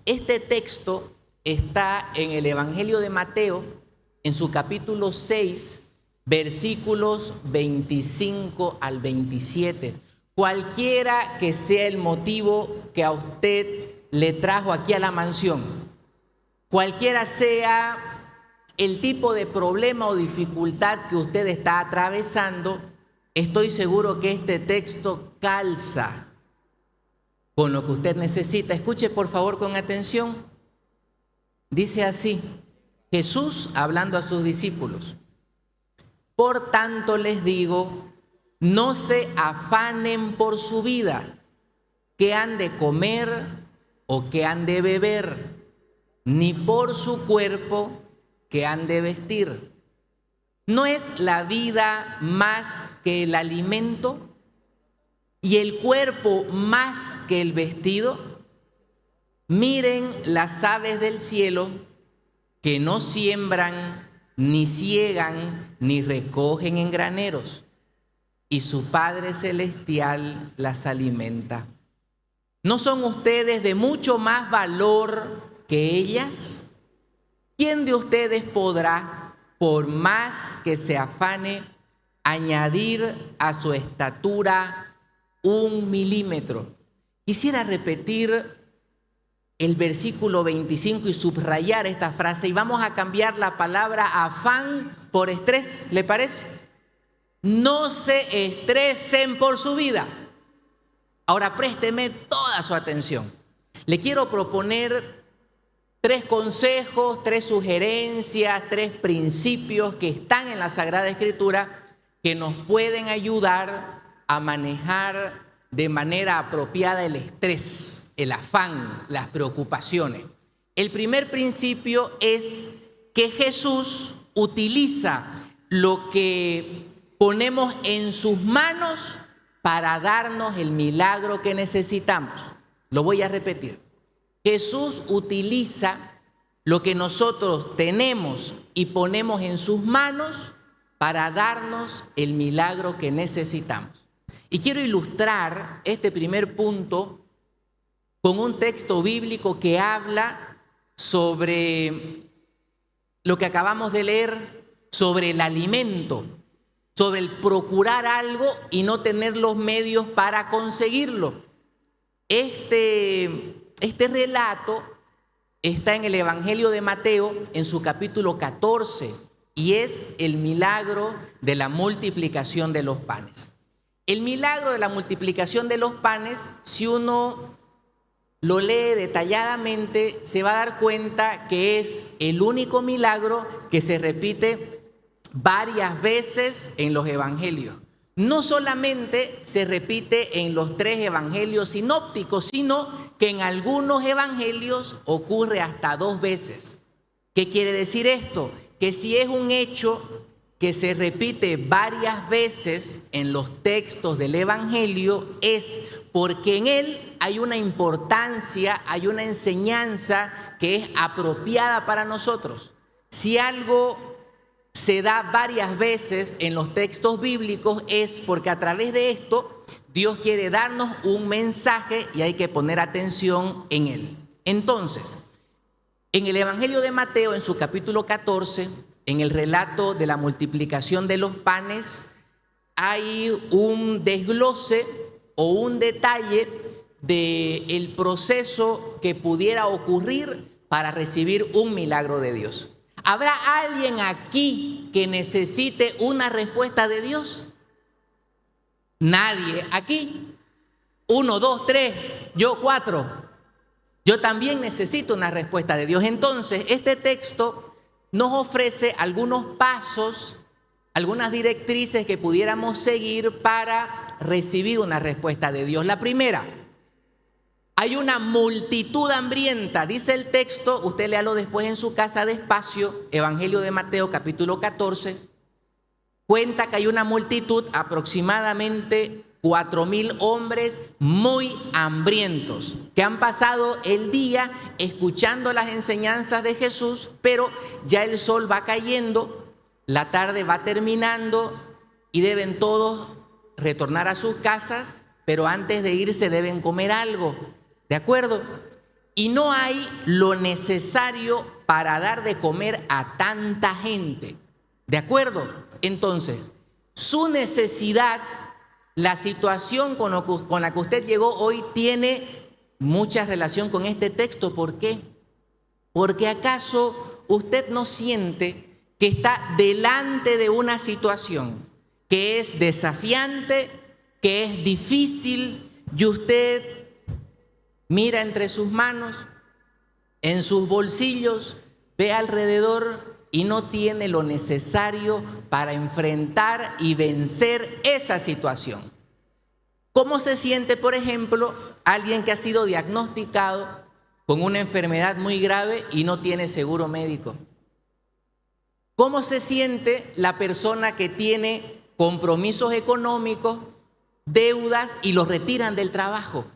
Este texto está en el Evangelio de Mateo, en su capítulo 6, versículos 25 al 27. Cualquiera que sea el motivo que a usted le trajo aquí a la mansión, cualquiera sea el tipo de problema o dificultad que usted está atravesando, estoy seguro que este texto calza con lo que usted necesita. Escuche por favor con atención. Dice así, Jesús hablando a sus discípulos: por tanto les digo, no se afanen por su vida, qué han de comer o qué han de beber, ni por su cuerpo, qué han de vestir. ¿No es la vida más que el alimento y el cuerpo más que el vestido? Miren las aves del cielo, que no siembran, ni ciegan, ni recogen en graneros, y su Padre Celestial las alimenta. ¿No son ustedes de mucho más valor que ellas? ¿Quién de ustedes podrá, por más que se afane, añadir a su estatura 1 milímetro? Quisiera repetir el versículo 25 y subrayar esta frase, y vamos a cambiar la palabra afán por estrés, ¿le parece? No se estresen por su vida. Ahora présteme toda su atención. Le quiero proponer 3 consejos, 3 sugerencias, 3 principios que están en la Sagrada Escritura que nos pueden ayudar a manejar de manera apropiada el estrés, el afán, las preocupaciones. El primer principio es que Jesús utiliza lo que ponemos en sus manos para darnos el milagro que necesitamos. Lo voy a repetir. Jesús utiliza lo que nosotros tenemos y ponemos en sus manos para darnos el milagro que necesitamos. Y quiero ilustrar este primer punto con un texto bíblico que habla sobre lo que acabamos de leer, sobre el alimento, sobre el procurar algo y no tener los medios para conseguirlo. Este relato está en el Evangelio de Mateo, en su capítulo 14, y es el milagro de la multiplicación de los panes. El milagro de la multiplicación de los panes, si uno lo lee detalladamente, se va a dar cuenta que es el único milagro que se repite varias veces en los evangelios. No solamente se repite en los 3 evangelios sinópticos, sino que en algunos evangelios ocurre hasta 2 veces. ¿Qué quiere decir esto? Que si es un hecho que se repite varias veces en los textos del evangelio, es porque en él hay una importancia, hay una enseñanza que es apropiada para nosotros. Si algo se da varias veces en los textos bíblicos es porque a través de esto Dios quiere darnos un mensaje y hay que poner atención en él. Entonces, en el Evangelio de Mateo, en su capítulo 14, en el relato de la multiplicación de los panes, hay un desglose o un detalle del proceso que pudiera ocurrir para recibir un milagro de Dios. ¿Habrá alguien aquí que necesite una respuesta de Dios? Nadie. Aquí, 1, 2, 3, yo 4. Yo también necesito una respuesta de Dios. Entonces, este texto nos ofrece algunos pasos, algunas directrices que pudiéramos seguir para recibir una respuesta de Dios. La primera: hay una multitud hambrienta. Dice el texto, usted léalo después en su casa despacio, Evangelio de Mateo capítulo 14, cuenta que hay una multitud, aproximadamente 4,000 hombres muy hambrientos, que han pasado el día escuchando las enseñanzas de Jesús, pero ya el sol va cayendo, la tarde va terminando y deben todos retornar a sus casas, pero antes de irse deben comer algo. ¿De acuerdo? y no hay lo necesario para dar de comer a tanta gente. ¿De acuerdo? Entonces, su necesidad, la situación con la que usted llegó hoy tiene mucha relación con este texto. ¿Por qué? Porque ¿acaso usted no siente que está delante de una situación que es desafiante, que es difícil, y usted mira entre sus manos, en sus bolsillos, ve alrededor y no tiene lo necesario para enfrentar y vencer esa situación? ¿Cómo se siente, por ejemplo, alguien que ha sido diagnosticado con una enfermedad muy grave y no tiene seguro médico? ¿Cómo se siente la persona que tiene compromisos económicos, deudas y los retiran del trabajo?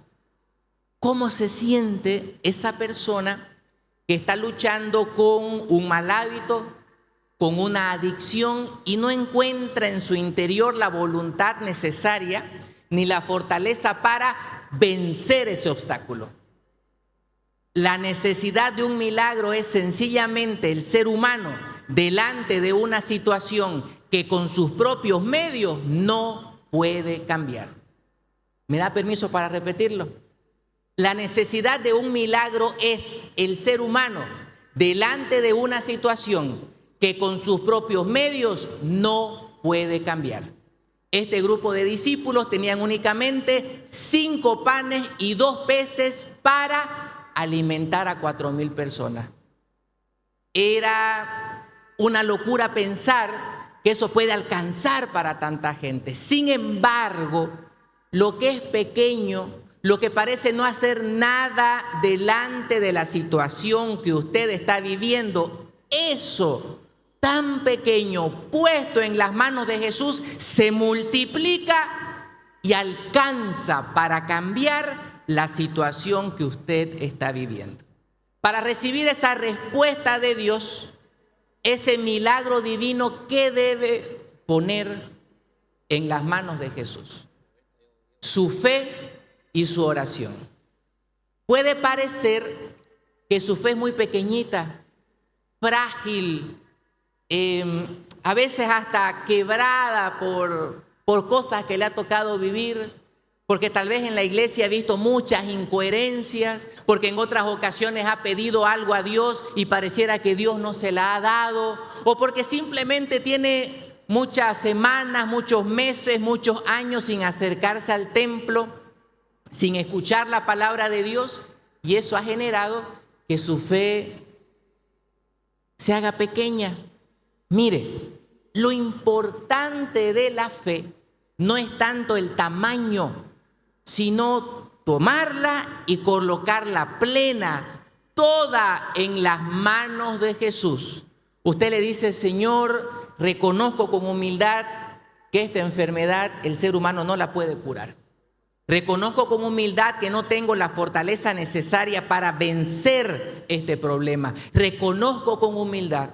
¿Cómo se siente esa persona que está luchando con un mal hábito, con una adicción y no encuentra en su interior la voluntad necesaria ni la fortaleza para vencer ese obstáculo? La necesidad de un milagro es sencillamente el ser humano delante de una situación que con sus propios medios no puede cambiar. ¿Me da permiso para repetirlo? La necesidad de un milagro es el ser humano delante de una situación que con sus propios medios no puede cambiar. Este grupo de discípulos tenían únicamente 5 panes y 2 peces para alimentar a 4,000 personas. Era una locura pensar que eso puede alcanzar para tanta gente. Sin embargo, lo que es pequeño, lo que parece no hacer nada delante de la situación que usted está viviendo, eso tan pequeño puesto en las manos de Jesús se multiplica y alcanza para cambiar la situación que usted está viviendo. Para recibir esa respuesta de Dios, ese milagro divino, ¿qué debe poner en las manos de Jesús? Su fe y su oración. Puede parecer que su fe es muy pequeñita, frágil, a veces hasta quebrada por cosas que le ha tocado vivir, porque tal vez en la iglesia ha visto muchas incoherencias, porque en otras ocasiones ha pedido algo a Dios y pareciera que Dios no se la ha dado, o porque simplemente tiene muchas semanas, muchos meses, muchos años sin acercarse al templo, sin escuchar la palabra de Dios, y eso ha generado que su fe se haga pequeña. Mire, lo importante de la fe no es tanto el tamaño, sino tomarla y colocarla plena, toda en las manos de Jesús. Usted le dice: Señor, reconozco con humildad que esta enfermedad el ser humano no la puede curar. Reconozco con humildad que no tengo la fortaleza necesaria para vencer este problema. Reconozco con humildad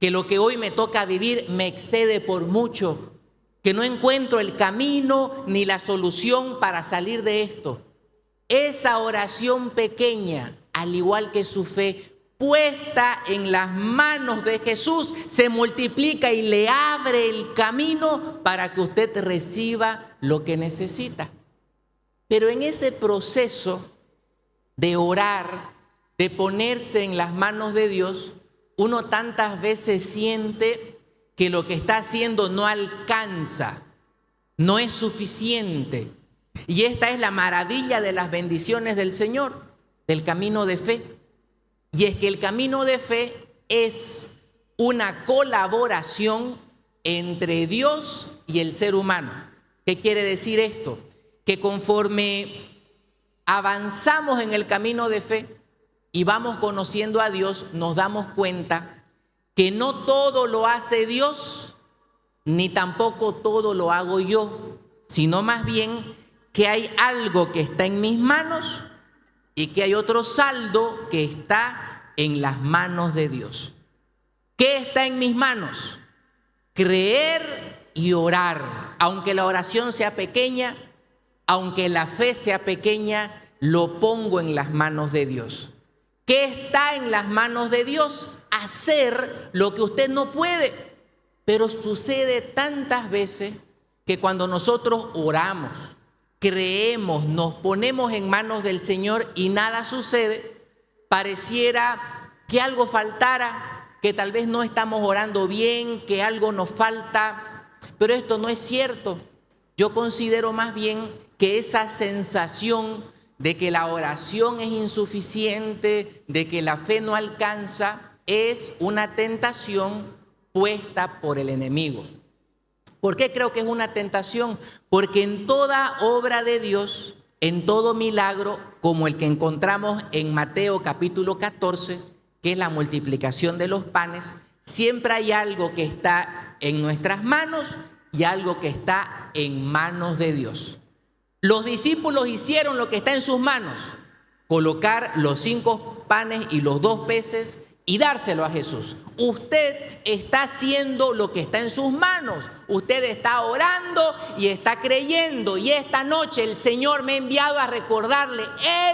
que lo que hoy me toca vivir me excede por mucho, que no encuentro el camino ni la solución para salir de esto. Esa oración pequeña, al igual que su fe, puesta en las manos de Jesús, se multiplica y le abre el camino para que usted reciba lo que necesita. Pero en ese proceso de orar, de ponerse en las manos de Dios, uno tantas veces siente que lo que está haciendo no alcanza, no es suficiente. Y esta es la maravilla de las bendiciones del Señor, del camino de fe. Y es que el camino de fe es una colaboración entre Dios y el ser humano. ¿Qué quiere decir esto? Que conforme avanzamos en el camino de fe y vamos conociendo a Dios, nos damos cuenta que no todo lo hace Dios, ni tampoco todo lo hago yo, sino más bien que hay algo que está en mis manos y que hay otro saldo que está en las manos de Dios. ¿Qué está en mis manos? Creer y orar. Aunque la oración sea pequeña, aunque la fe sea pequeña, lo pongo en las manos de Dios. ¿Qué está en las manos de Dios? Hacer lo que usted no puede. Pero sucede tantas veces que cuando nosotros oramos, creemos, nos ponemos en manos del Señor y nada sucede, pareciera que algo faltara, que tal vez no estamos orando bien, que algo nos falta, pero esto no es cierto. Yo considero más bien que esa sensación de que la oración es insuficiente, de que la fe no alcanza, es una tentación puesta por el enemigo. ¿Por qué creo que es una tentación? Porque en toda obra de Dios, en todo milagro, como el que encontramos en Mateo capítulo 14, que es la multiplicación de los panes, siempre hay algo que está en nuestras manos y algo que está en manos de Dios. Los discípulos hicieron lo que está en sus manos, colocar los 5 panes y los 2 peces y dárselo a Jesús. Usted está haciendo lo que está en sus manos. Usted está orando y está creyendo. Y esta noche el Señor me ha enviado a recordarle,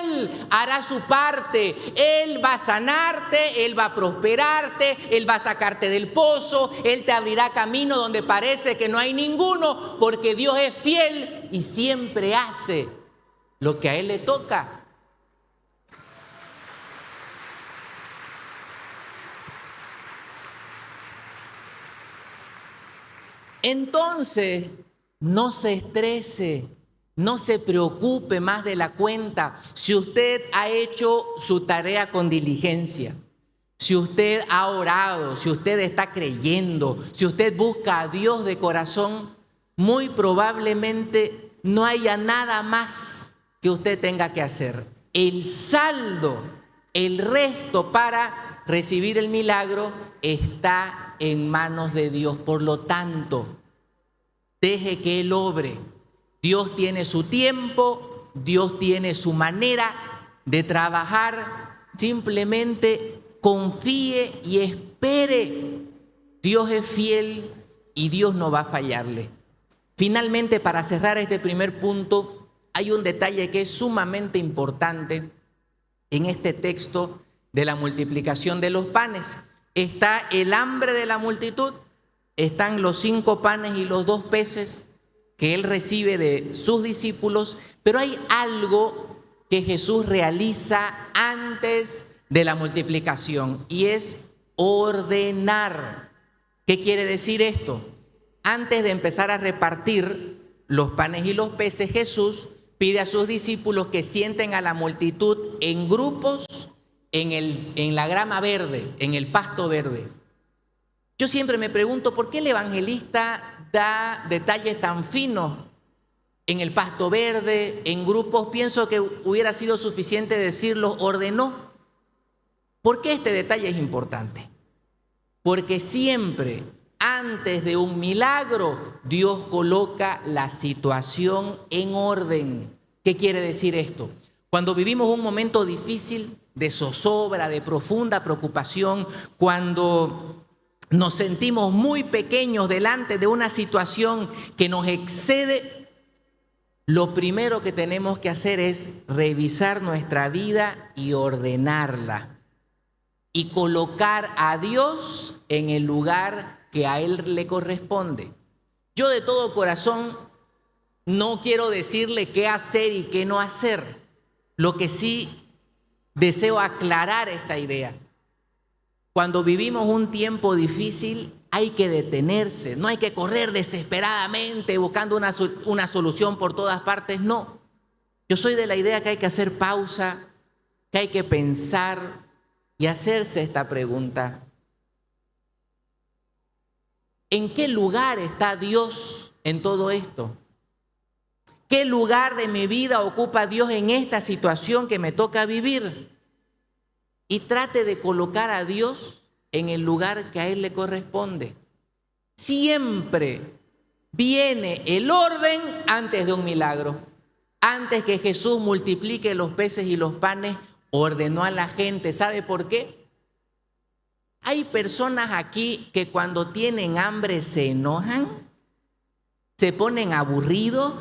Él hará su parte. Él va a sanarte, Él va a prosperarte, Él va a sacarte del pozo, Él te abrirá camino donde parece que no hay ninguno, porque Dios es fiel y siempre hace lo que a Él le toca. Entonces, no se estrese, no se preocupe más de la cuenta. Si usted ha hecho su tarea con diligencia, si usted ha orado, si usted está creyendo, si usted busca a Dios de corazón, muy probablemente no haya nada más que usted tenga que hacer. El saldo, el resto para recibir el milagro está en manos de Dios. Por lo tanto, deje que Él obre. Dios tiene su tiempo, Dios tiene su manera de trabajar. Simplemente confíe y espere. Dios es fiel y Dios no va a fallarle. Finalmente, para cerrar este primer punto, hay un detalle que es sumamente importante en este texto de la multiplicación de los panes. Está el hambre de la multitud, están los 5 panes y los 2 peces que Él recibe de sus discípulos, pero hay algo que Jesús realiza antes de la multiplicación y es ordenar. ¿Qué quiere decir esto? Antes de empezar a repartir los panes y los peces, Jesús pide a sus discípulos que sienten a la multitud en grupos en la grama verde, en el pasto verde. Yo siempre me pregunto por qué el evangelista da detalles tan finos en el pasto verde, en grupos. Pienso que hubiera sido suficiente decirlo, ordenó. ¿Por qué este detalle es importante? Porque siempre antes de un milagro, Dios coloca la situación en orden. ¿Qué quiere decir esto? Cuando vivimos un momento difícil, de zozobra, de profunda preocupación, cuando nos sentimos muy pequeños delante de una situación que nos excede, lo primero que tenemos que hacer es revisar nuestra vida y ordenarla y colocar a Dios en el lugar que a Él le corresponde. Yo de todo corazón no quiero decirle qué hacer y qué no hacer. Lo que sí deseo aclarar esta idea. Cuando vivimos un tiempo difícil, hay que detenerse, no hay que correr desesperadamente buscando una solución por todas partes, no. Yo soy de la idea que hay que hacer pausa, que hay que pensar y hacerse esta pregunta. ¿En qué lugar está Dios en todo esto? ¿Qué lugar de mi vida ocupa Dios en esta situación que me toca vivir? Y trate de colocar a Dios en el lugar que a Él le corresponde. Siempre viene el orden antes de un milagro. Antes que Jesús multiplique los peces y los panes, ordenó a la gente. ¿Sabe por qué? Hay personas aquí que cuando tienen hambre se enojan, se ponen aburridos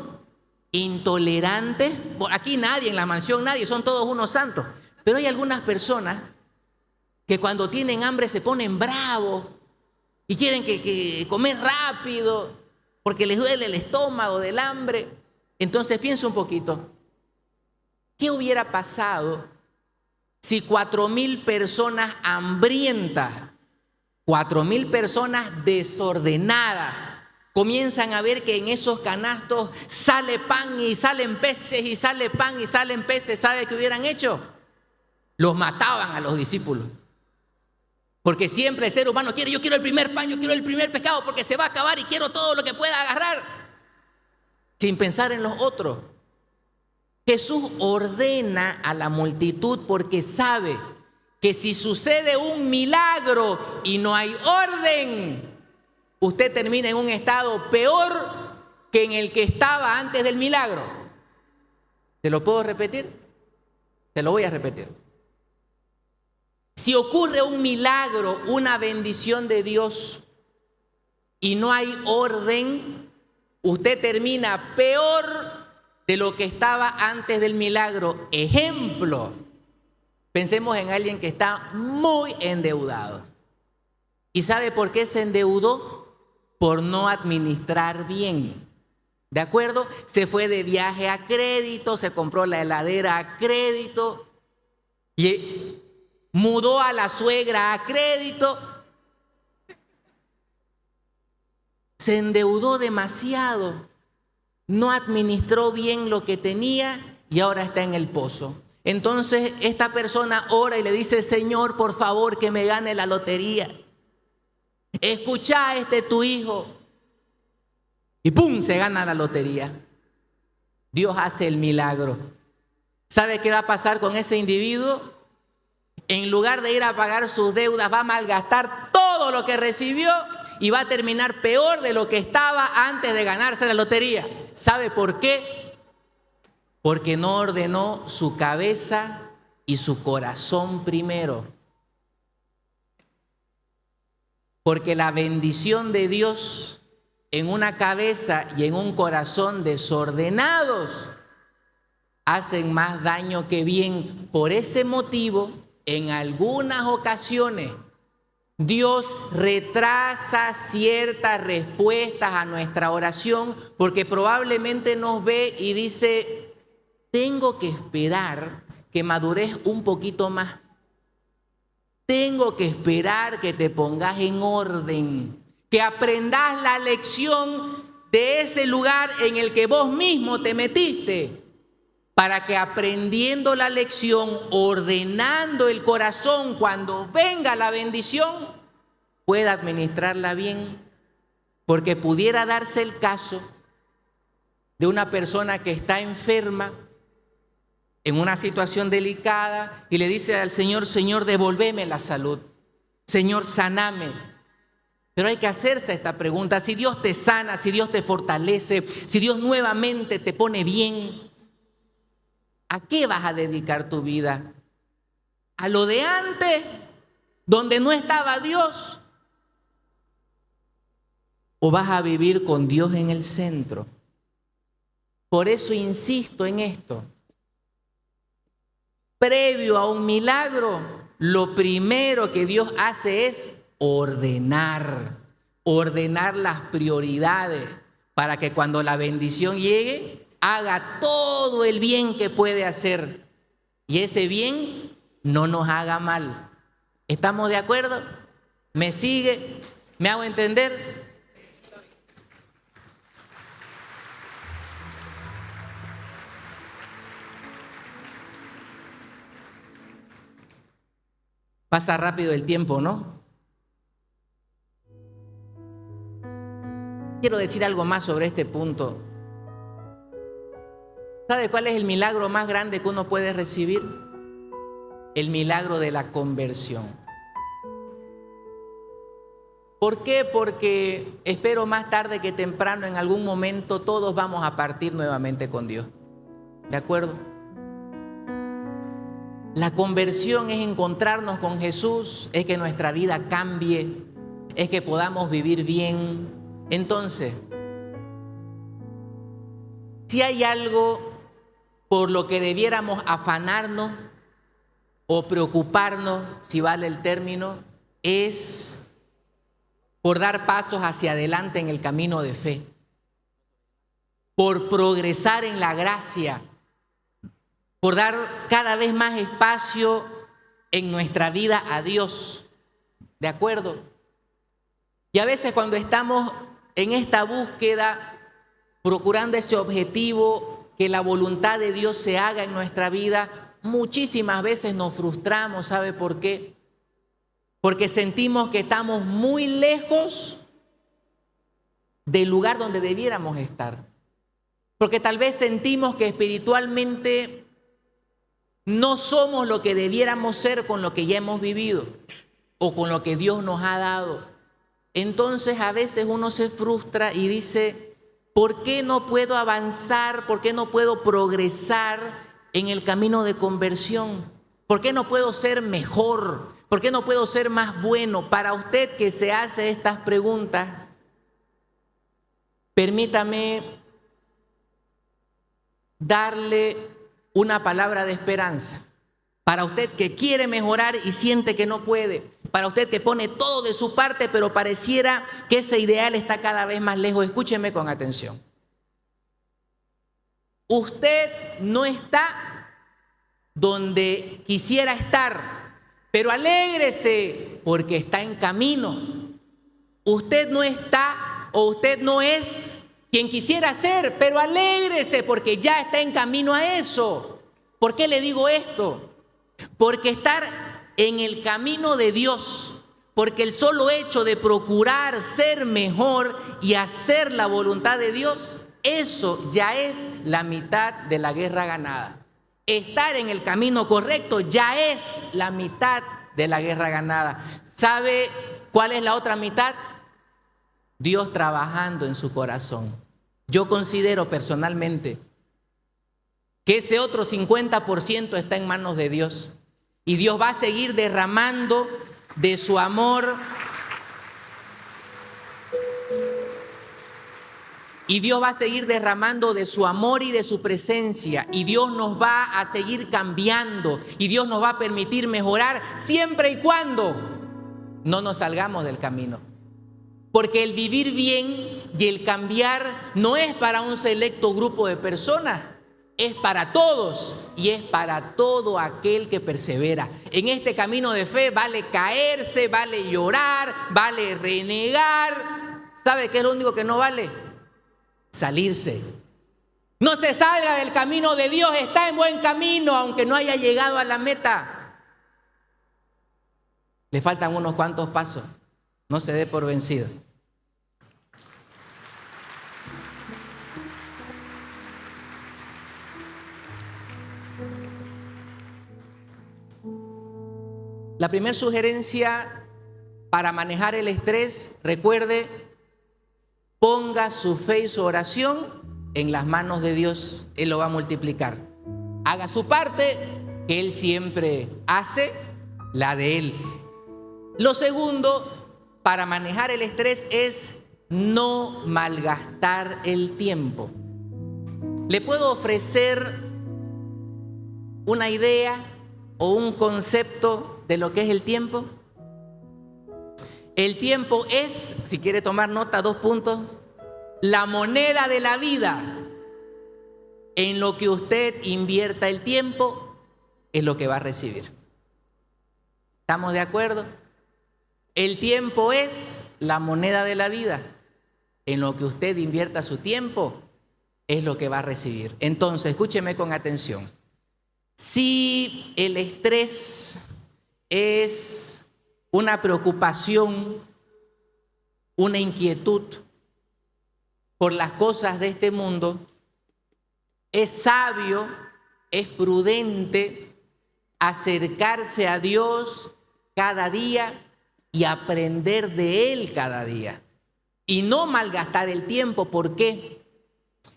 intolerantes. Aquí nadie, en la mansión nadie, son todos unos santos. Pero hay algunas personas que cuando tienen hambre se ponen bravos y quieren que comer rápido porque les duele el estómago del hambre. Entonces piensa un poquito, ¿qué hubiera pasado si 4,000 personas hambrientas, 4,000 personas desordenadas, comienzan a ver que en esos canastos sale pan y salen peces y sale pan y salen peces? ¿Sabe qué hubieran hecho? Los mataban a los discípulos. Porque siempre el ser humano quiere, yo quiero el primer pan, yo quiero el primer pescado porque se va a acabar y quiero todo lo que pueda agarrar, sin pensar en los otros. Jesús ordena a la multitud porque sabe que si sucede un milagro y no hay orden, usted termina en un estado peor que en el que estaba antes del milagro. ¿Se lo puedo repetir? Se lo voy a repetir. Si ocurre un milagro, una bendición de Dios y no hay orden, usted termina peor de lo que estaba antes del milagro. Ejemplo, pensemos en alguien que está muy endeudado. ¿Y sabe por qué se endeudó? Por no administrar bien. ¿De acuerdo? Se fue de viaje a crédito, se compró la heladera a crédito y mudó a la suegra a crédito. Se endeudó demasiado, no administró bien lo que tenía y ahora está en el pozo. Entonces esta persona ora y le dice: Señor, por favor, que me gane la lotería. Escucha a tu hijo. Y ¡pum!, se gana la lotería. Dios hace el milagro. ¿Sabe qué va a pasar con ese individuo? En lugar de ir a pagar sus deudas, va a malgastar todo lo que recibió y va a terminar peor de lo que estaba antes de ganarse la lotería. ¿Sabe por qué? Porque no ordenó su cabeza y su corazón primero. Porque la bendición de Dios en una cabeza y en un corazón desordenados hacen más daño que bien. Por ese motivo, en algunas ocasiones, Dios retrasa ciertas respuestas a nuestra oración porque probablemente nos ve y dice: tengo que esperar que madures un poquito más. Tengo que esperar que te pongas en orden, que aprendas la lección de ese lugar en el que vos mismo te metiste, para que aprendiendo la lección, ordenando el corazón, cuando venga la bendición, pueda administrarla bien. Porque pudiera darse el caso de una persona que está enferma, en una situación delicada, y le dice al Señor: Señor, devolveme la salud. Señor, saname. Pero hay que hacerse esta pregunta: si Dios te sana, si Dios te fortalece, si Dios nuevamente te pone bien, ¿a qué vas a dedicar tu vida? ¿A lo de antes, donde no estaba Dios? ¿O vas a vivir con Dios en el centro? Por eso insisto en esto. Previo a un milagro, lo primero que Dios hace es ordenar las prioridades para que cuando la bendición llegue, haga todo el bien que puede hacer y ese bien no nos haga mal. ¿Estamos de acuerdo? ¿Me sigue? ¿Me hago entender? Pasa rápido el tiempo, ¿no? Quiero decir algo más sobre este punto. ¿Sabe cuál es el milagro más grande que uno puede recibir? El milagro de la conversión. ¿Por qué? Porque espero más tarde que temprano, en algún momento, todos vamos a partir nuevamente con Dios. ¿De acuerdo? La conversión es encontrarnos con Jesús, es que nuestra vida cambie, es que podamos vivir bien. Entonces, Si hay algo por lo que debiéramos afanarnos o preocuparnos, si vale el término, es por dar pasos hacia adelante en el camino de fe, por progresar en la gracia, por dar cada vez más espacio en nuestra vida a Dios. ¿De acuerdo? Y a veces cuando estamos en esta búsqueda, procurando ese objetivo, que la voluntad de Dios se haga en nuestra vida, muchísimas veces nos frustramos. ¿Sabe por qué? Porque sentimos que estamos muy lejos del lugar donde debiéramos estar. Porque tal vez sentimos que espiritualmente no somos lo que debiéramos ser con lo que ya hemos vivido o con lo que Dios nos ha dado. Entonces a veces uno se frustra y dice, ¿por qué no puedo avanzar? ¿Por qué no puedo progresar en el camino de conversión? ¿Por qué no puedo ser mejor? ¿Por qué no puedo ser más bueno? Para usted que se hace estas preguntas, permítame darle una palabra de esperanza. Para usted que quiere mejorar y siente que no puede. Para usted que pone todo de su parte, pero pareciera que ese ideal está cada vez más lejos. Escúcheme con atención. Usted no está donde quisiera estar, pero alégrese porque está en camino. Usted no está o usted no es quien quisiera ser, pero alégrese porque ya está en camino a eso. ¿Por qué le digo esto? Porque estar en el camino de Dios, porque el solo hecho de procurar ser mejor y hacer la voluntad de Dios, eso ya es la mitad de la guerra ganada. Estar en el camino correcto ya es la mitad de la guerra ganada. ¿Sabe cuál es la otra mitad? Dios trabajando en su corazón. Yo considero personalmente que ese otro 50% está en manos de Dios. Y Dios va a seguir derramando de su amor. Y Dios va a seguir derramando de su amor y de su presencia. Y Dios nos va a seguir cambiando. Y Dios nos va a permitir mejorar siempre y cuando no nos salgamos del camino. Porque el vivir bien y el cambiar no es para un selecto grupo de personas. Es para todos y es para todo aquel que persevera. En este camino de fe vale caerse, vale llorar, vale renegar. ¿Sabe qué es lo único que no vale? Salirse. No se salga del camino de Dios, está en buen camino aunque no haya llegado a la meta. Le faltan unos cuantos pasos. No se dé por vencido. La primera sugerencia para manejar el estrés, recuerde, ponga su fe y su oración en las manos de Dios. Él lo va a multiplicar. Haga su parte, que Él siempre hace la de Él. Lo segundo para manejar el estrés es no malgastar el tiempo. Le puedo ofrecer una idea o un concepto de lo que es el tiempo. El tiempo es, si quiere tomar nota, 2 puntos, la moneda de la vida. En lo que usted invierta el tiempo es lo que va a recibir. ¿Estamos de acuerdo? El tiempo es la moneda de la vida. En lo que usted invierta su tiempo es lo que va a recibir. Entonces, escúcheme con atención. Si el estrés es una preocupación, una inquietud por las cosas de este mundo, es sabio, es prudente acercarse a Dios cada día y aprender de Él cada día. Y no malgastar el tiempo. ¿Por qué?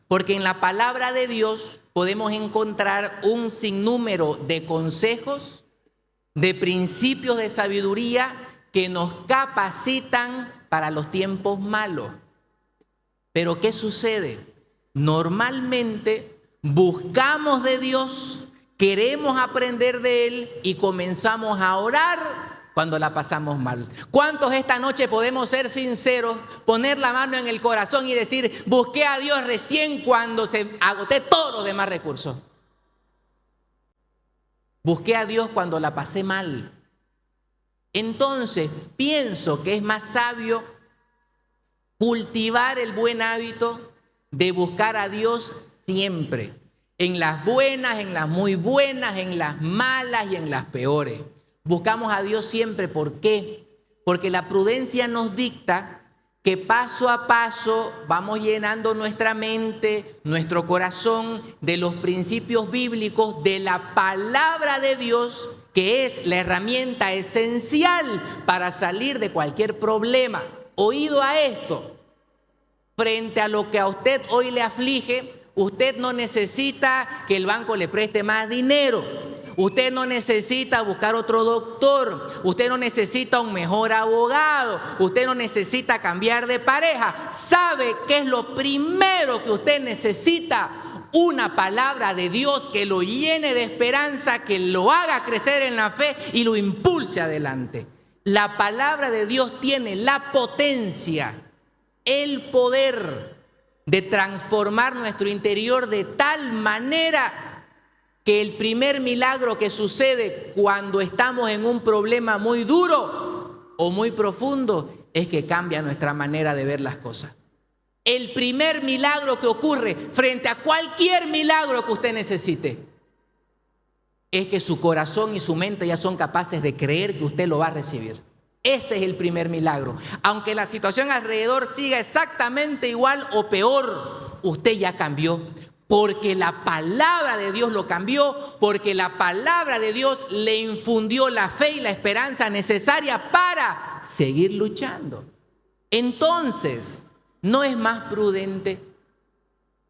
Porque en la palabra de Dios podemos encontrar un sinnúmero de consejos, de principios de sabiduría que nos capacitan para los tiempos malos. Pero ¿qué sucede? normalmente buscamos de Dios, queremos aprender de Él y comenzamos a orar cuando la pasamos mal. ¿Cuántos esta noche podemos ser sinceros, poner la mano en el corazón y decir, busqué a Dios recién cuando se agoté todos los demás recursos? Busqué a Dios cuando la pasé mal. Entonces, pienso que es más sabio cultivar el buen hábito de buscar a Dios siempre, en las buenas, en las muy buenas, en las malas y en las peores. Buscamos a Dios siempre. ¿Por qué? Porque la prudencia nos dicta que paso a paso vamos llenando nuestra mente, nuestro corazón de los principios bíblicos, de la palabra de Dios, que es la herramienta esencial para salir de cualquier problema. Oído a esto, frente a lo que a usted hoy le aflige, usted no necesita que el banco le preste más dinero. Usted no necesita buscar otro doctor, usted no necesita un mejor abogado, usted no necesita cambiar de pareja. ¿Sabe qué es lo primero que usted necesita? Una palabra de Dios que lo llene de esperanza, que lo haga crecer en la fe y lo impulse adelante. La palabra de Dios tiene la potencia, el poder de transformar nuestro interior de tal manera que el primer milagro que sucede cuando estamos en un problema muy duro o muy profundo es que cambia nuestra manera de ver las cosas. El primer milagro que ocurre frente a cualquier milagro que usted necesite es que su corazón y su mente ya son capaces de creer que usted lo va a recibir. Ese es el primer milagro. Aunque la situación alrededor siga exactamente igual o peor, usted ya cambió. Porque la palabra de Dios lo cambió, porque la palabra de Dios le infundió la fe y la esperanza necesaria para seguir luchando. Entonces, ¿no es más prudente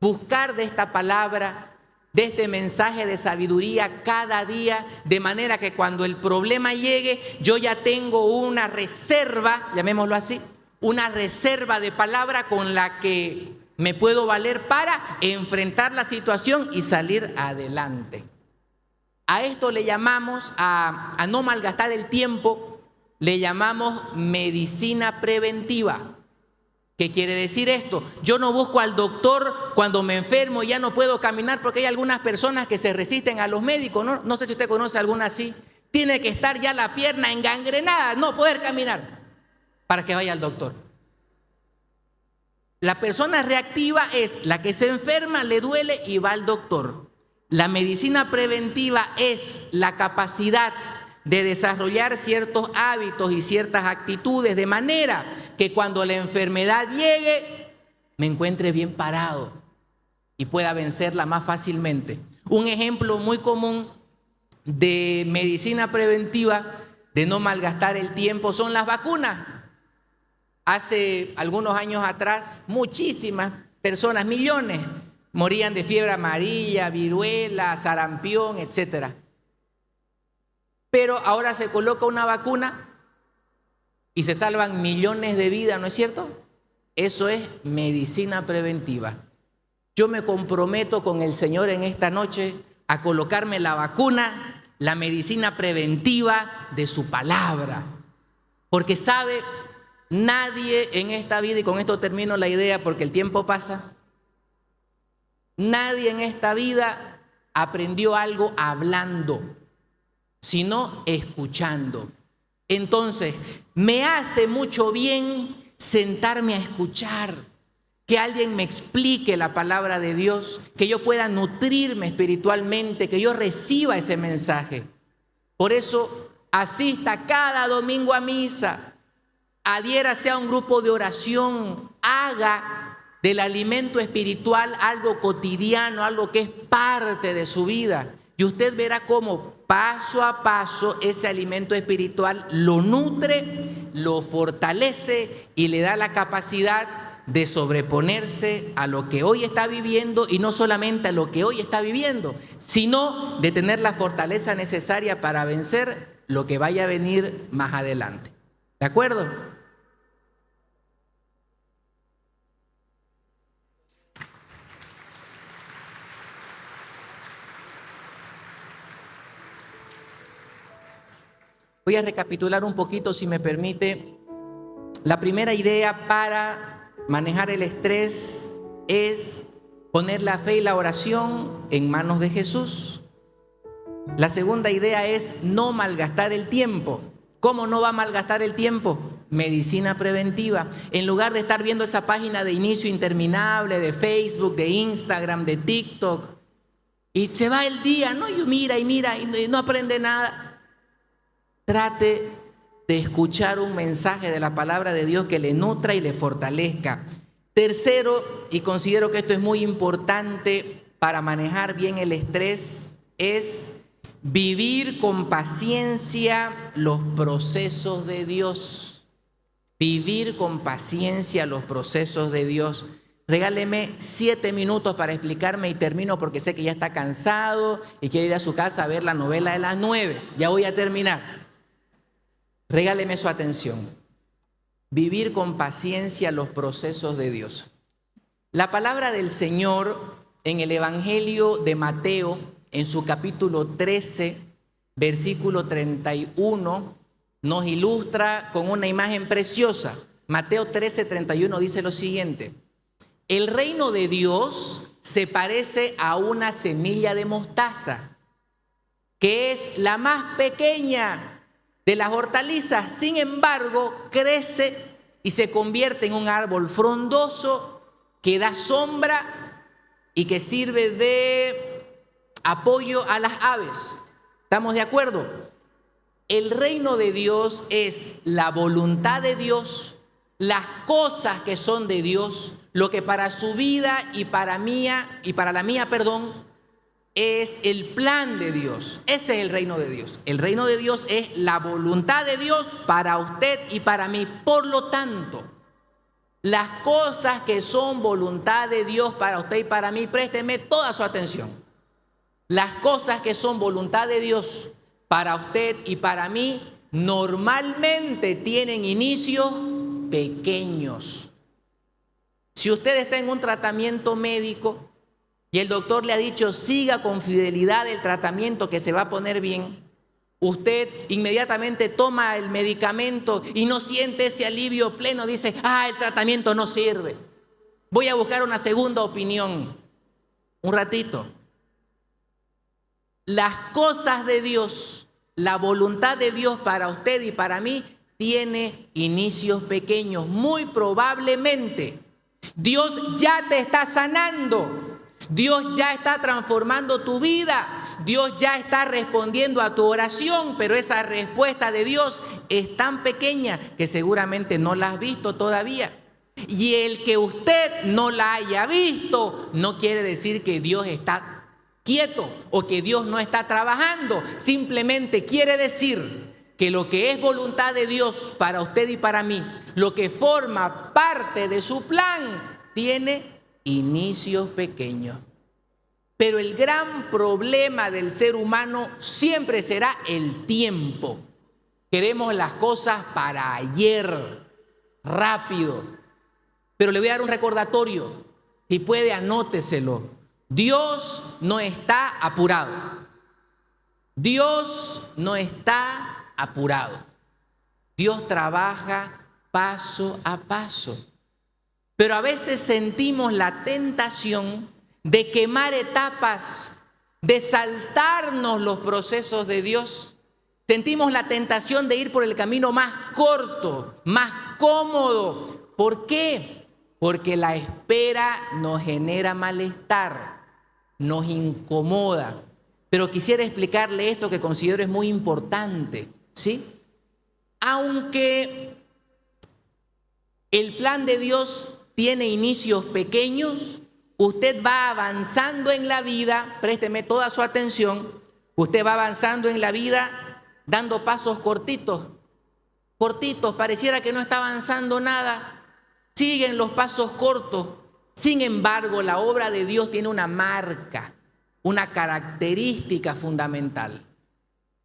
buscar de esta palabra, de este mensaje de sabiduría cada día, de manera que cuando el problema llegue, yo ya tengo una reserva, llamémoslo así, una reserva de palabra con la que me puedo valer para enfrentar la situación y salir adelante? A esto le llamamos, a no malgastar el tiempo, le llamamos medicina preventiva. ¿Qué quiere decir esto? Yo no busco al doctor cuando me enfermo y ya no puedo caminar, porque hay algunas personas que se resisten a los médicos, ¿no? No sé si usted conoce alguna así. Tiene que estar ya la pierna engangrenada, no poder caminar, para que vaya al doctor. La persona reactiva es la que se enferma, le duele y va al doctor. La medicina preventiva es la capacidad de desarrollar ciertos hábitos y ciertas actitudes de manera que cuando la enfermedad llegue me encuentre bien parado y pueda vencerla más fácilmente. Un ejemplo muy común de medicina preventiva, de no malgastar el tiempo, son las vacunas. Hace algunos años atrás, muchísimas personas, millones, morían de fiebre amarilla, viruela, sarampión, etc. Pero ahora se coloca una vacuna y se salvan millones de vidas, ¿no es cierto? Eso es medicina preventiva. Yo me comprometo con el Señor en esta noche a colocarme la vacuna, la medicina preventiva de su palabra. Porque sabe, nadie en esta vida, y con esto termino la idea porque el tiempo pasa, nadie en esta vida aprendió algo hablando, sino escuchando. Entonces, me hace mucho bien sentarme a escuchar, que alguien me explique la palabra de Dios, que yo pueda nutrirme espiritualmente, que yo reciba ese mensaje. Por eso, asista cada domingo a misa, adhiérase a un grupo de oración, haga del alimento espiritual algo cotidiano, algo que es parte de su vida. Y usted verá cómo paso a paso ese alimento espiritual lo nutre, lo fortalece y le da la capacidad de sobreponerse a lo que hoy está viviendo, y no solamente a lo que hoy está viviendo, sino de tener la fortaleza necesaria para vencer lo que vaya a venir más adelante. ¿De acuerdo? Voy a recapitular un poquito, si me permite. La primera idea para manejar el estrés es poner la fe y la oración en manos de Jesús. La segunda idea es no malgastar el tiempo. ¿Cómo no va a malgastar el tiempo? Medicina preventiva. En lugar de estar viendo esa página de inicio interminable de Facebook, de Instagram, de TikTok, y se va el día, ¿no? Y mira y no aprende nada. Trate de escuchar un mensaje de la palabra de Dios que le nutra y le fortalezca. Tercero, y considero que esto es muy importante para manejar bien el estrés, es vivir con paciencia los procesos de Dios. Vivir con paciencia los procesos de Dios. Regáleme 7 minutos para explicarme y termino, porque sé que ya está cansado y quiere ir a su casa a ver la novela de las 9. Ya voy a terminar. Regáleme su atención. Vivir con paciencia los procesos de Dios. La palabra del Señor en el Evangelio de Mateo, en su capítulo 13, versículo 31, nos ilustra con una imagen preciosa. Mateo 13, 31 dice lo siguiente: el reino de Dios se parece a una semilla de mostaza, que es la más pequeña de las hortalizas. Sin embargo, crece y se convierte en un árbol frondoso que da sombra y que sirve de apoyo a las aves. ¿Estamos de acuerdo? El reino de Dios es la voluntad de Dios, las cosas que son de Dios, lo que para su vida y para la mía, es el plan de Dios. Ese es el reino de Dios. El reino de Dios es la voluntad de Dios para usted y para mí. Por lo tanto, las cosas que son voluntad de Dios para usted y para mí, présteme toda su atención. Las cosas que son voluntad de Dios para usted y para mí normalmente tienen inicios pequeños. Si usted está en un tratamiento médico y el doctor le ha dicho siga con fidelidad el tratamiento que se va a poner bien, usted inmediatamente toma el medicamento y no siente ese alivio pleno, dice, el tratamiento no sirve, voy a buscar una segunda opinión. Un ratito. Las cosas de Dios, la voluntad de Dios para usted y para mí tiene inicios pequeños. Muy probablemente Dios ya te está sanando, Dios ya está transformando tu vida, Dios ya está respondiendo a tu oración, pero esa respuesta de Dios es tan pequeña que seguramente no la has visto todavía. Y el que usted no la haya visto no quiere decir que Dios está quieto o que Dios no está trabajando. Simplemente quiere decir que lo que es voluntad de Dios para usted y para mí, lo que forma parte de su plan, tiene inicios pequeños. Pero el gran problema del ser humano siempre será el tiempo. Queremos las cosas para ayer, rápido. Pero le voy a dar un recordatorio. Si puede, anóteselo. Dios no está apurado. Dios no está apurado. Dios trabaja paso a paso. Pero a veces sentimos la tentación de quemar etapas, de saltarnos los procesos de Dios. Sentimos la tentación de ir por el camino más corto, más cómodo. ¿Por qué? Porque la espera nos genera malestar, nos incomoda. Pero quisiera explicarle esto que considero es muy importante, ¿sí? Aunque el plan de Dios tiene inicios pequeños, usted va avanzando en la vida, présteme toda su atención, usted va avanzando en la vida dando pasos cortitos, pareciera que no está avanzando nada. Siguen los pasos cortos. Sin embargo, la obra de Dios tiene una marca, una característica fundamental.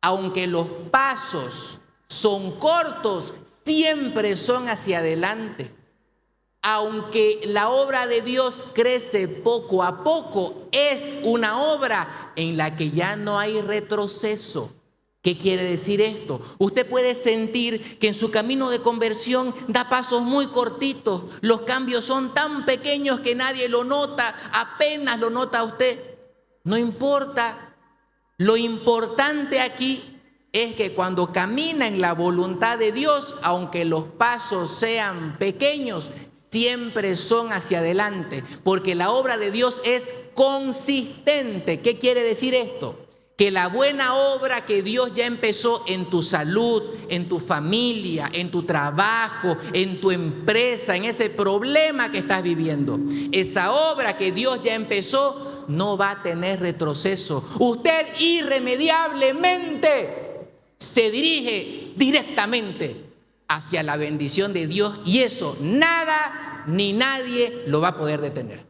Aunque los pasos son cortos, siempre son hacia adelante. Aunque la obra de Dios crece poco a poco, es una obra en la que ya no hay retroceso, ¿Qué quiere decir esto? Usted puede sentir que en su camino de conversión da pasos muy cortitos. Los cambios son tan pequeños que nadie lo nota, apenas lo nota usted. No importa. Lo importante aquí es que cuando camina en la voluntad de Dios, aunque los pasos sean pequeños, siempre son hacia adelante, porque la obra de Dios es consistente. ¿Qué quiere decir esto? Que la buena obra que Dios ya empezó en tu salud, en tu familia, en tu trabajo, en tu empresa, en ese problema que estás viviendo, esa obra que Dios ya empezó no va a tener retroceso. Usted irremediablemente se dirige directamente hacia la bendición de Dios y eso nada ni nadie lo va a poder detener.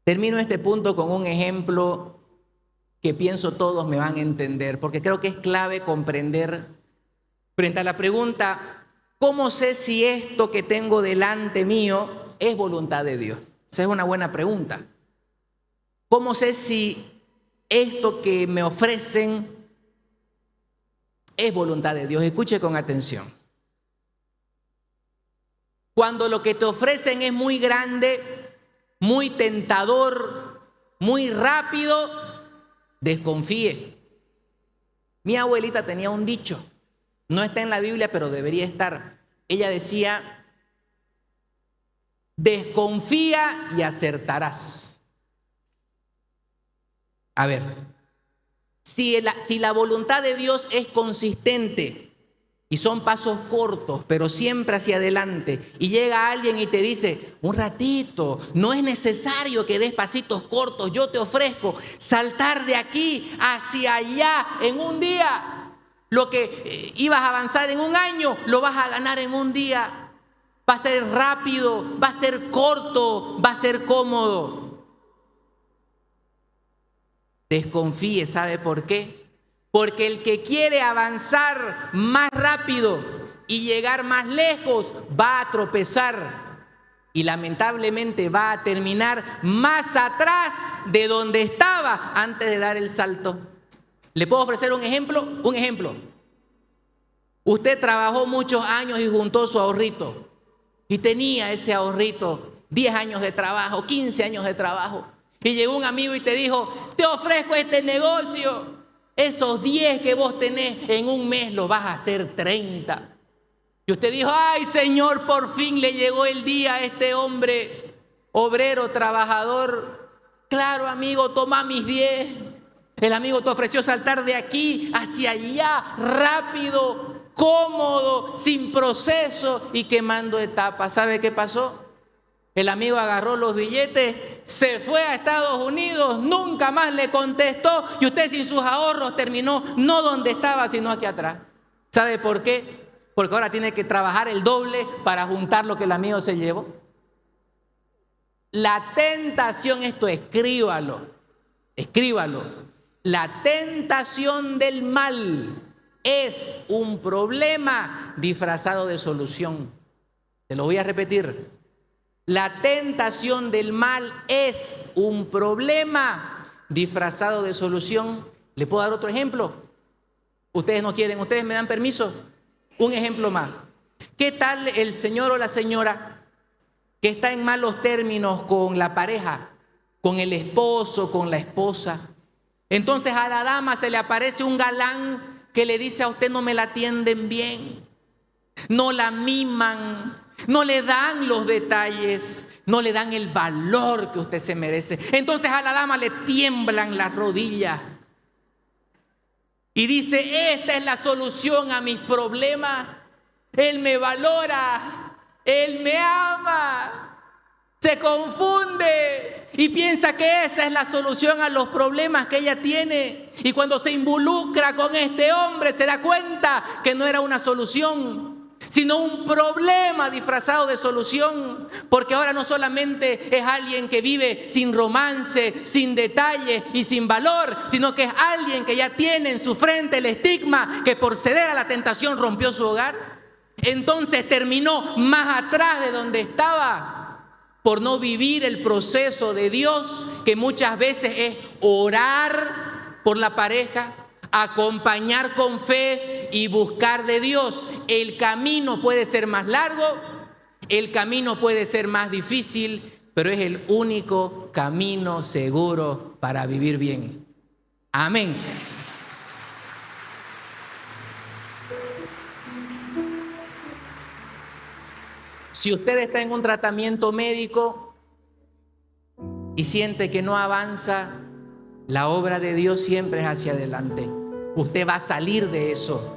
Termino este punto con un ejemplo que pienso todos me van a entender, porque creo que es clave comprender frente a la pregunta, ¿cómo sé si esto que tengo delante mío es voluntad de Dios? Esa es una buena pregunta. ¿Cómo sé si esto que me ofrecen es voluntad de Dios? Escuche con atención. Cuando lo que te ofrecen es muy grande, muy tentador, muy rápido, desconfíe. Mi abuelita tenía un dicho, no está en la Biblia, pero debería estar. Ella decía, desconfía y acertarás. A ver, si la voluntad de Dios es consistente y son pasos cortos, pero siempre hacia adelante, y llega alguien y te dice, un ratito, no es necesario que des pasitos cortos, yo te ofrezco saltar de aquí hacia allá en un día. Lo que ibas a avanzar en un año, lo vas a ganar en un día. Va a ser rápido, va a ser corto, va a ser cómodo. Desconfíe, ¿sabe por qué? Porque el que quiere avanzar más rápido y llegar más lejos va a tropezar y lamentablemente va a terminar más atrás de donde estaba antes de dar el salto. ¿Le puedo ofrecer un ejemplo? Un ejemplo. Usted trabajó muchos años y juntó su ahorrito y tenía ese ahorrito, 10 años de trabajo, 15 años de trabajo. Y llegó un amigo y te dijo, te ofrezco este negocio. Esos 10 que vos tenés en un mes los vas a hacer 30. Y usted dijo, ay Señor, por fin le llegó el día a este hombre obrero, trabajador. Claro, amigo, toma mis 10. El amigo te ofreció saltar de aquí hacia allá, rápido, cómodo, sin proceso y quemando etapas. ¿Sabe qué pasó? El amigo agarró los billetes, se fue a Estados Unidos, nunca más le contestó y usted sin sus ahorros terminó no donde estaba, sino aquí atrás. ¿Sabe por qué? Porque ahora tiene que trabajar el doble para juntar lo que el amigo se llevó. La tentación, esto escríbalo, escríbalo. La tentación del mal es un problema disfrazado de solución. Te lo voy a repetir. La tentación del mal es un problema disfrazado de solución. ¿Le puedo dar otro ejemplo? Ustedes no quieren, ustedes me dan permiso. Un ejemplo más. ¿Qué tal el señor o la señora que está en malos términos con la pareja, con el esposo, con la esposa? Entonces a la dama se le aparece un galán que le dice a usted no me la atienden bien, no la miman, no le dan los detalles, no le dan el valor que usted se merece. Entonces a la dama le tiemblan las rodillas y dice, esta es la solución a mis problemas. Él me valora, él me ama. Se confunde y piensa que esa es la solución a los problemas que ella tiene. Y cuando se involucra con este hombre se da cuenta que no era una solución, sino un problema disfrazado de solución. Porque ahora no solamente es alguien que vive sin romance, sin detalle y sin valor, sino que es alguien que ya tiene en su frente el estigma que por ceder a la tentación rompió su hogar. Entonces terminó más atrás de donde estaba por no vivir el proceso de Dios, que muchas veces es orar por la pareja, acompañar con fe y buscar de Dios. El camino puede ser más largo, el camino puede ser más difícil, pero es el único camino seguro para vivir bien. Amén. Si usted está en un tratamiento médico y siente que no avanza, la obra de Dios siempre es hacia adelante. Usted va a salir de eso.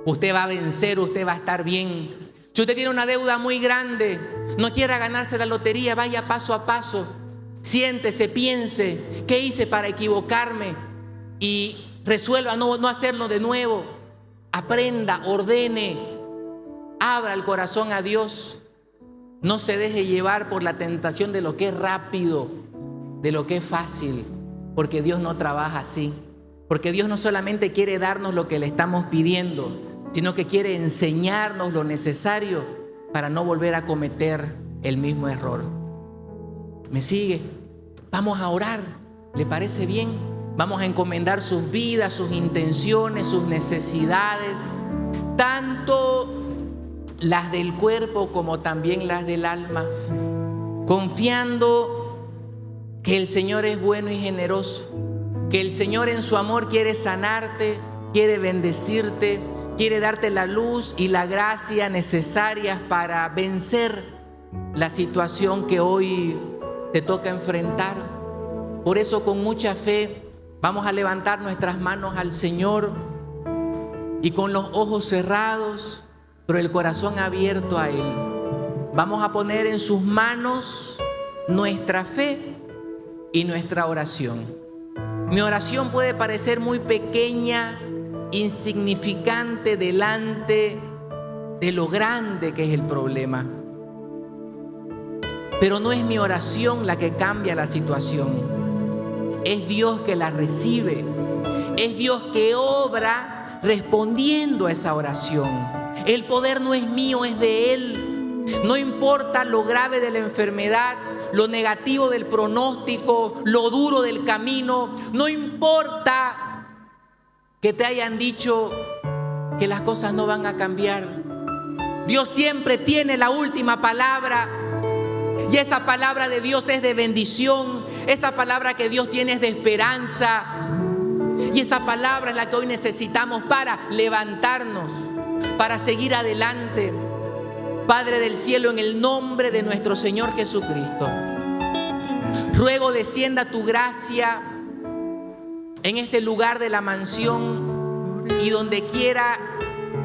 Usted va a vencer, usted va a estar bien. Si usted tiene una deuda muy grande, no quiera ganarse la lotería, vaya paso a paso. Siéntese, piense, ¿qué hice para equivocarme? Y resuelva no hacerlo de nuevo. Aprenda, ordene, abra el corazón a Dios. No se deje llevar por la tentación de lo que es rápido, de lo que es fácil, porque Dios no trabaja así. Porque Dios no solamente quiere darnos lo que le estamos pidiendo, sino que quiere enseñarnos lo necesario para no volver a cometer el mismo error. ¿Me sigue? Vamos a orar. ¿Le parece bien? Vamos a encomendar sus vidas, sus intenciones, sus necesidades, tanto las del cuerpo como también las del alma, confiando que el Señor es bueno y generoso, que el Señor en su amor quiere sanarte, quiere bendecirte, quiere darte la luz y la gracia necesarias para vencer la situación que hoy te toca enfrentar. Por eso, con mucha fe, vamos a levantar nuestras manos al Señor y con los ojos cerrados, pero el corazón abierto a Él, vamos a poner en sus manos nuestra fe y nuestra oración. Mi oración puede parecer muy pequeña, insignificante delante de lo grande que es el problema. Pero no es mi oración la que cambia la situación. Es Dios que la recibe. Es Dios que obra respondiendo a esa oración. El poder no es mío, es de Él. No importa lo grave de la enfermedad, lo negativo del pronóstico, lo duro del camino. No importa que te hayan dicho que las cosas no van a cambiar. Dios siempre tiene la última palabra. Y esa palabra de Dios es de bendición. Esa palabra que Dios tiene es de esperanza. Y esa palabra es la que hoy necesitamos para levantarnos, para seguir adelante. Padre del cielo, en el nombre de nuestro Señor Jesucristo, ruego descienda tu gracia en este lugar de la mansión y donde quiera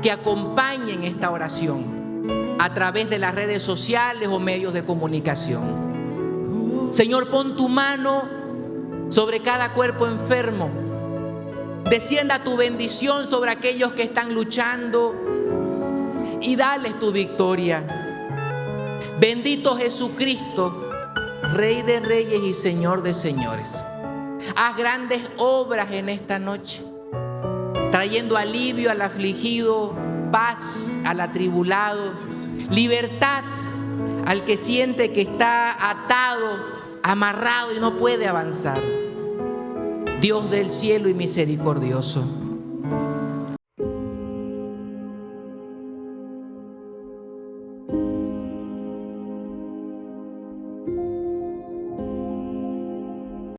que acompañen esta oración a través de las redes sociales o medios de comunicación. Señor, pon tu mano sobre cada cuerpo enfermo. Descienda tu bendición sobre aquellos que están luchando y dales tu victoria. Bendito Jesucristo, Rey de reyes y Señor de señores. Haz grandes obras en esta noche, trayendo alivio al afligido, paz al atribulado, libertad al que siente que está atado, amarrado y no puede avanzar. Dios del cielo y misericordioso,